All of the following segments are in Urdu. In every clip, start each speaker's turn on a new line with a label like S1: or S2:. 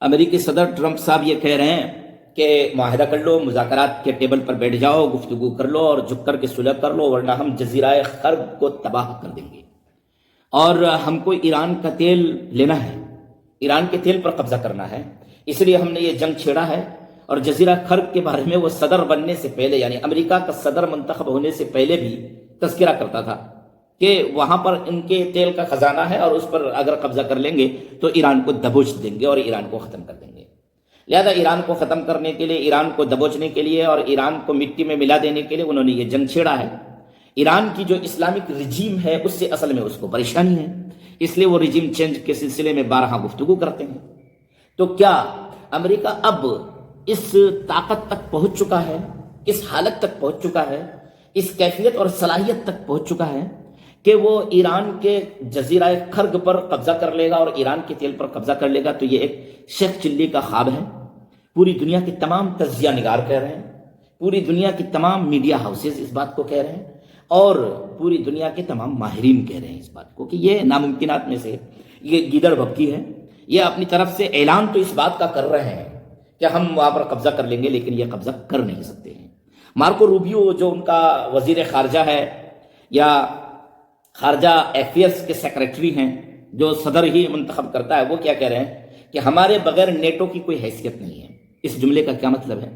S1: امریکی صدر ٹرمپ صاحب یہ کہہ رہے ہیں کہ معاہدہ کر لو، مذاکرات کے ٹیبل پر بیٹھ جاؤ، گفتگو کر لو اور جھک کر کے صلح کر لو، ورنہ ہم جزیرہ خرب کو تباہ کر دیں گے اور ہم کو ایران کا تیل لینا ہے، ایران کے تیل پر قبضہ کرنا ہے، اس لیے ہم نے یہ جنگ چھیڑا ہے۔ اور جزیرہ خرب کے بارے میں وہ صدر بننے سے پہلے، یعنی امریکہ کا صدر منتخب ہونے سے پہلے بھی تذکرہ کرتا تھا کہ وہاں پر ان کے تیل کا خزانہ ہے اور اس پر اگر قبضہ کر لیں گے تو ایران کو دبوچ دیں گے اور ایران کو ختم کر دیں گے۔ لہذا ایران کو ختم کرنے کے لیے، ایران کو دبوچنے کے لیے اور ایران کو مٹی میں ملا دینے کے لیے انہوں نے یہ جنگ چھیڑا ہے۔ ایران کی جو اسلامک رجیم ہے اس سے اصل میں اس کو پریشانی ہے، اس لیے وہ رجیم چینج کے سلسلے میں بارہا گفتگو کرتے ہیں۔ تو کیا امریکہ اب اس طاقت تک پہنچ چکا ہے، اس حالت تک پہنچ چکا ہے، اس کیفیت اور صلاحیت تک پہنچ چکا ہے کہ وہ ایران کے جزیرہ خرگ پر قبضہ کر لے گا اور ایران کے تیل پر قبضہ کر لے گا؟ تو یہ ایک شیخ چلی کا خواب ہے۔ پوری دنیا کے تمام تجزیہ نگار کہہ رہے ہیں، پوری دنیا کی تمام میڈیا ہاؤسز اس بات کو کہہ رہے ہیں، اور پوری دنیا کے تمام ماہرین کہہ رہے ہیں اس بات کو کہ یہ ناممکنات میں سے یہ گیدڑ بھبکی ہے۔ یہ اپنی طرف سے اعلان تو اس بات کا کر رہے ہیں کہ ہم وہاں پر قبضہ کر لیں گے، لیکن یہ قبضہ کر نہیں سکتے ہیں۔ مارکو روبیو جو ان کا وزیر خارجہ ہے یا خارجہ افیئرس کے سیکریٹری ہیں، جو صدر ہی منتخب کرتا ہے، وہ کیا کہہ رہے ہیں کہ ہمارے بغیر نیٹو کی کوئی حیثیت نہیں ہے۔ اس جملے کا کیا مطلب ہے؟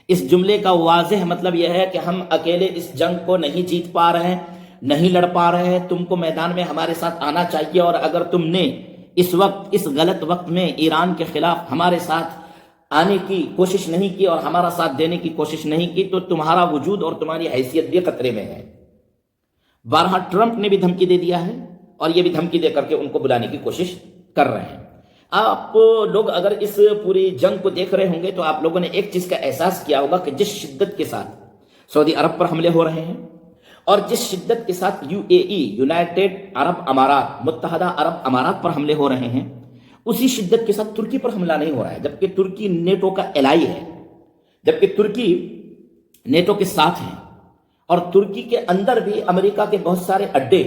S1: اس جملے کا واضح مطلب یہ ہے کہ ہم اکیلے اس جنگ کو نہیں جیت پا رہے ہیں، نہیں لڑ پا رہے ہیں، تم کو میدان میں ہمارے ساتھ آنا چاہیے، اور اگر تم نے اس وقت، اس غلط وقت میں ایران کے خلاف ہمارے ساتھ آنے کی کوشش نہیں کی اور ہمارا ساتھ دینے کی کوشش نہیں کی تو تمہارا وجود اور تمہاری حیثیت بھی خطرے میں ہے۔ بارہا ٹرمپ نے بھی دھمکی دے دیا ہے اور یہ بھی دھمکی دے کر کے ان کو بلانے کی کوشش کر رہے ہیں۔ آپ لوگ اگر اس پوری جنگ کو دیکھ رہے ہوں گے تو آپ لوگوں نے ایک چیز کا احساس کیا ہوگا کہ جس شدت کے ساتھ سعودی عرب پر حملے ہو رہے ہیں اور جس شدت کے ساتھ UAE، یونائٹڈ عرب امارات، متحدہ عرب امارات پر حملے ہو رہے ہیں، اسی شدت کے ساتھ ترکی پر حملہ نہیں ہو رہا ہے، جبکہ ترکی نیٹو کا الائی ہے، جبکہ ترکی نیٹو کے ساتھ ہیں، اور ترکی کے اندر بھی امریکہ کے بہت سارے اڈے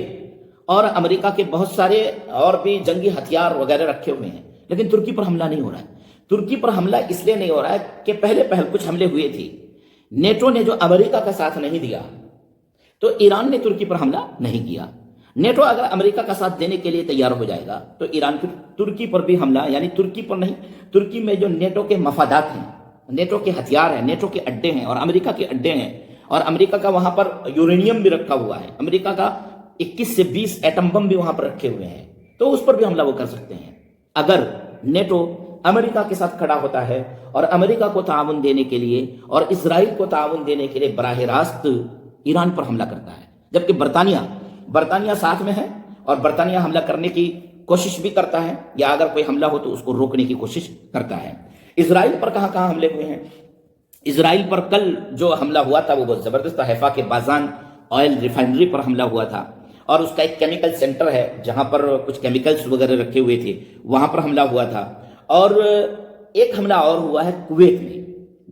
S1: اور امریکہ کے بہت سارے اور بھی جنگی ہتھیار وغیرہ رکھے ہوئے ہیں، لیکن ترکی پر حملہ نہیں ہو رہا ہے۔ ترکی پر حملہ اس لیے نہیں ہو رہا ہے کہ پہلے کچھ حملے ہوئے تھے، نیٹو نے جو امریکہ کا ساتھ نہیں دیا تو ایران نے ترکی پر حملہ نہیں کیا۔ نیٹو اگر امریکہ کا ساتھ دینے کے لیے تیار ہو جائے گا تو ایران پھر ترکی پر بھی حملہ، یعنی ترکی پر نہیں، ترکی میں جو نیٹو کے مفادات ہیں، نیٹو کے ہتھیار ہیں، نیٹو کے اڈے ہیں اور امریکہ کے اڈے ہیں، اور امریکہ کا وہاں پر یورینیم بھی رکھا ہوا ہے، امریکہ کا 21 سے 20 ایٹم بم بھی وہاں پر رکھے ہوئے ہیں، تو اس پر بھی حملہ وہ کر سکتے ہیں۔ اگر نیٹو امریکہ کے ساتھ کھڑا ہوتا ہے اور امریکہ کو تعاون دینے کے لیے اور اسرائیل کو تعاون دینے کے لیے براہ راست ایران پر حملہ کرتا ہے، جبکہ برطانیہ ساتھ میں ہے اور برطانیہ حملہ کرنے کی کوشش بھی کرتا ہے، یا اگر کوئی حملہ ہو تو اس کو روکنے کی کوشش کرتا ہے۔ اسرائیل پر کہاں کہاں حملے ہوئے ہیں؟ اسرائیل پر کل جو حملہ ہوا تھا وہ بہت زبردست تھا، حیفا کے بازان آئل ریفائنری پر حملہ ہوا تھا، اور اس کا ایک کیمیکل سینٹر ہے جہاں پر کچھ کیمیکلز وغیرہ رکھے ہوئے تھے، وہاں پر حملہ ہوا تھا۔ اور ایک حملہ اور ہوا ہے کویت میں،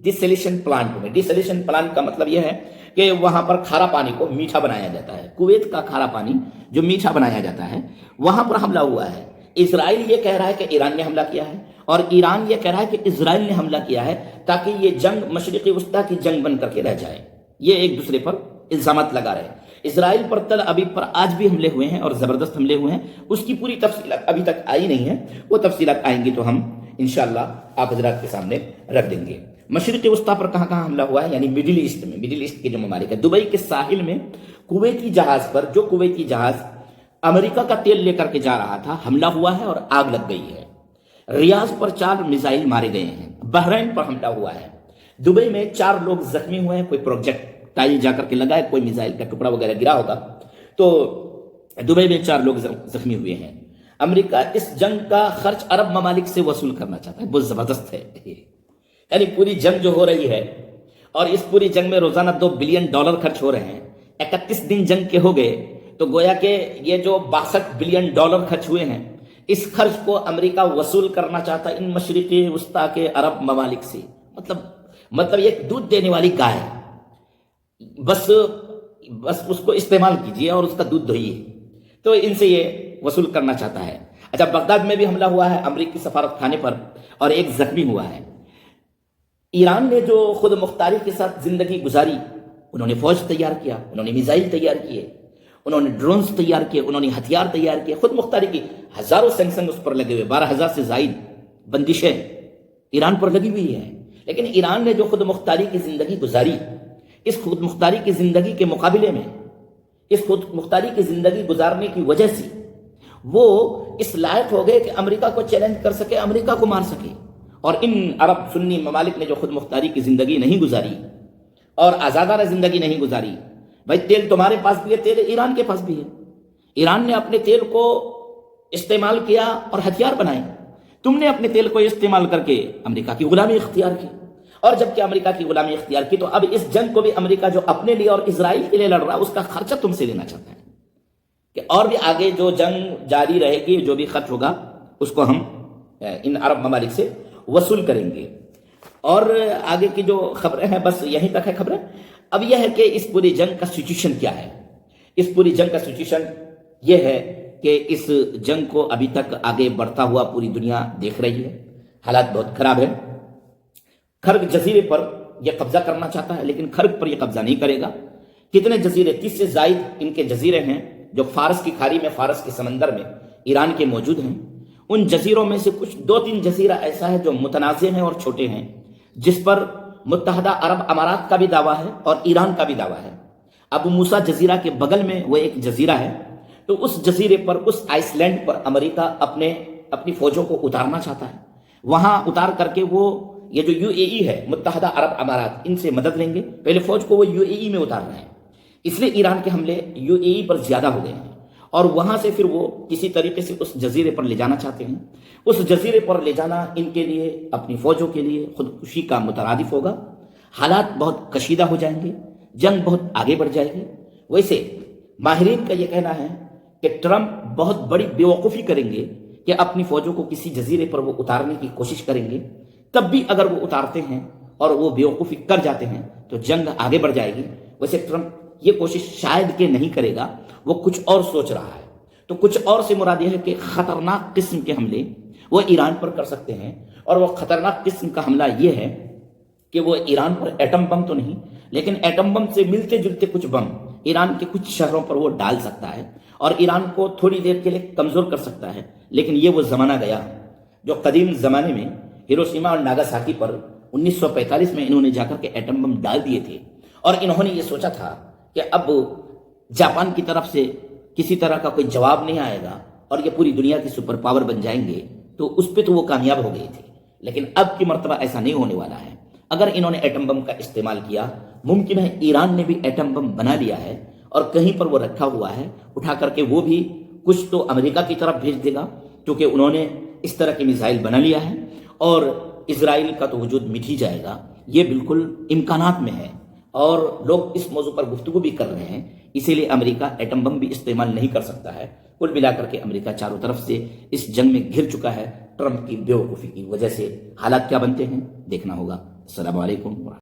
S1: ڈیسیلیشن پلانٹ میں۔ ڈیسیلیشن پلانٹ کا مطلب یہ ہے کہ وہاں پر کھارا پانی کو میٹھا بنایا جاتا ہے، کویت کا کھارا پانی جو میٹھا بنایا جاتا ہے، وہاں پر حملہ ہوا ہے۔ اسرائیل یہ کہہ رہا ہے کہ ایران نے حملہ کیا ہے، اور ایران یہ کہہ رہا ہے کہ اسرائیل نے حملہ کیا ہے، تاکہ یہ جنگ مشرقی وسطیٰ کی جنگ بن کر کے رہ جائے۔ یہ ایک دوسرے پر الزامات لگا رہے ہیں۔ اسرائیل پر تل ابیب پر آج بھی حملے ہوئے ہیں اور زبردست حملے ہوئے ہیں، اس کی پوری تفصیلات ابھی تک آئی نہیں ہیں، وہ تفصیلات آئیں گی تو ہم انشاءاللہ آپ حضرات کے سامنے رکھ دیں گے۔ مشرقی وسطیٰ پر کہاں کہاں حملہ ہوا ہے؟ یعنی مڈل ایسٹ میں، مڈل ایسٹ کے جو ممالک ہے، دبئی کے ساحل میں کویتی جہاز پر، جو کویتی جہاز امریکہ کا تیل لے کر کے جا رہا تھا، حملہ ہوا ہے اور آگ لگ گئی ہے۔ ریاض پر 4 میزائل مارے گئے ہیں، بحرین پر حملہ ہوا ہے، دبئی میں 4 لوگ زخمی ہوئے ہیں، کوئی پروجیکٹائل جا کر کے لگا ہے، کوئی میزائل کا ٹکڑا وغیرہ گرا ہوگا، تو دبئی میں 4 لوگ زخمی ہوئے ہیں۔ امریکہ اس جنگ کا خرچ عرب ممالک سے وصول کرنا چاہتا ہے، بہت زبردست ہے۔ یعنی پوری جنگ جو ہو رہی ہے اور اس پوری جنگ میں روزانہ $2 بلین خرچ ہو رہے ہیں، 31 دن جنگ کے ہو گئے تو گویا کہ یہ جو $62 بلین خرچ ہوئے ہیں، اس خرچ کو امریکہ وصول کرنا چاہتا ہے ان مشرقی وسطیٰ کے عرب ممالک سے۔ مطلب یہ دودھ دینے والی گائے، بس اس کو استعمال کیجئے اور اس کا دودھ دھوئیے، تو ان سے یہ وصول کرنا چاہتا ہے۔ اچھا، بغداد میں بھی حملہ ہوا ہے امریکی سفارت خانے پر اور ایک زخمی ہوا ہے۔ ایران نے جو خود مختاری کے ساتھ زندگی گزاری، انہوں نے فوج تیار کیا، انہوں نے میزائل تیار کیے، انہوں نے ڈرونز تیار کیے، انہوں نے ہتھیار تیار کیے، خود مختاری کی ہزاروں سینکشن اس پر لگے ہوئے، 12,000 سے زائد بندشیں ایران پر لگی ہوئی ہیں۔ لیکن ایران نے جو خود مختاری کی زندگی گزاری، اس خود مختاری کی زندگی کے مقابلے میں، اس خود مختاری کی زندگی گزارنے کی وجہ سے وہ اس لائق ہو گئے کہ امریکہ کو چیلنج کر سکے، امریکہ کو مار سکے۔ اور ان عرب سنی ممالک نے جو خود مختاری کی زندگی نہیں گزاری اور آزادانہ زندگی نہیں گزاری، بھائی تیل تمہارے پاس بھی ہے، تیل ایران کے پاس بھی ہے، ایران نے اپنے تیل کو استعمال کیا اور ہتھیار بنائے، تم نے اپنے تیل کو استعمال کر کے امریکہ کی غلامی اختیار کی، اور جب کہ امریکہ کی غلامی اختیار کی تو اب اس جنگ کو بھی امریکہ جو اپنے لیے اور اسرائیل کے لیے لڑ رہا ہے، اس کا خرچہ تم سے لینا چاہتا ہے کہ اور بھی آگے جو جنگ جاری رہے گی، جو بھی خرچ ہوگا اس کو ہم ان عرب ممالک سے وصول کریں گے۔ اور آگے کی جو خبریں ہیں بس یہیں تک ہے خبریں۔ اب یہ ہے کہ اس پوری جنگ کا سچویشن کیا ہے۔ اس پوری جنگ کا سچویشن یہ ہے کہ اس جنگ کو ابھی تک آگے بڑھتا ہوا پوری دنیا دیکھ رہی ہے، حالات بہت خراب ہیں۔ خرگ جزیرے پر یہ قبضہ کرنا چاہتا ہے لیکن خرگ پر یہ قبضہ نہیں کرے گا۔ کتنے جزیرے، 30 سے زائد ان کے جزیرے ہیں جو فارس کی کھاری میں، فارس کے سمندر میں ایران کے موجود ہیں۔ ان جزیروں میں سے کچھ 2-3 جزیرہ ایسا ہے جو متنازع ہیں اور چھوٹے ہیں، جس پر متحدہ عرب امارات کا بھی دعویٰ ہے اور ایران کا بھی دعویٰ ہے۔ ابو موسیٰ جزیرہ کے بغل میں وہ ایک جزیرہ ہے، تو اس جزیرے پر، اس آئس لینڈ پر امریکہ اپنی فوجوں کو اتارنا چاہتا ہے۔ وہاں اتار کر کے وہ یہ جو UAE ہے، متحدہ عرب امارات، ان سے مدد لیں گے۔ پہلے فوج کو وہ UAE میں اتار رہے ہیں، اس لیے ایران کے حملے UAE پر زیادہ ہو گئے ہیں، اور وہاں سے پھر وہ کسی طریقے سے اس جزیرے پر لے جانا چاہتے ہیں۔ اس جزیرے پر لے جانا ان کے لیے، اپنی فوجوں کے لیے خودکشی کا مترادف ہوگا۔ حالات بہت کشیدہ ہو جائیں گے، جنگ بہت آگے بڑھ جائے گی۔ ویسے ماہرین کا یہ کہنا ہے کہ ٹرمپ بہت بڑی بیوقوفی کریں گے کہ اپنی فوجوں کو کسی جزیرے پر وہ اتارنے کی کوشش کریں گے۔ تب بھی اگر وہ اتارتے ہیں اور وہ بیوقوفی کر جاتے ہیں تو جنگ آگے بڑھ جائے گی۔ ویسے ٹرمپ یہ کوشش شاید کہ نہیں کرے گا، وہ کچھ اور سوچ رہا ہے۔ تو کچھ اور سے مراد یہ ہے کہ خطرناک قسم کے حملے وہ ایران پر کر سکتے ہیں، اور وہ خطرناک قسم کا حملہ یہ ہے کہ وہ ایران پر ایٹم بم تو نہیں، لیکن ایٹم بم سے ملتے جلتے کچھ بم ایران کے کچھ شہروں پر وہ ڈال سکتا ہے اور ایران کو تھوڑی دیر کے لیے کمزور کر سکتا ہے۔ لیکن یہ وہ زمانہ گیا جو قدیم زمانے میں ہیروشیما اور ناگاساکی پر 1945 میں انہوں نے جا کر کے ایٹم بم ڈال دیے تھے، اور انہوں نے یہ سوچا تھا کہ اب جاپان کی طرف سے کسی طرح کا کوئی جواب نہیں آئے گا اور یہ پوری دنیا کی سپر پاور بن جائیں گے، تو اس پہ تو وہ کامیاب ہو گئے تھے۔ لیکن اب کی مرتبہ ایسا نہیں ہونے والا ہے۔ اگر انہوں نے ایٹم بم کا استعمال کیا، ممکن ہے ایران نے بھی ایٹم بم بنا لیا ہے اور کہیں پر وہ رکھا ہوا ہے، اٹھا کر کے وہ بھی کچھ تو امریکہ کی طرف بھیج دے گا، کیونکہ انہوں نے اس طرح کی میزائل بنا لیا ہے، اور اسرائیل کا تو وجود مٹ ہی جائے گا۔ یہ بالکل امکانات میں ہے، اور لوگ اس موضوع پر گفتگو بھی کر رہے ہیں، اسی لیے امریکہ ایٹم بم بھی استعمال نہیں کر سکتا ہے۔ کل ملا کر کے امریکہ چاروں طرف سے اس جنگ میں گھر چکا ہے۔ ٹرمپ کی بیوقوفی کی وجہ سے حالات کیا بنتے ہیں دیکھنا ہوگا۔ السلام علیکم۔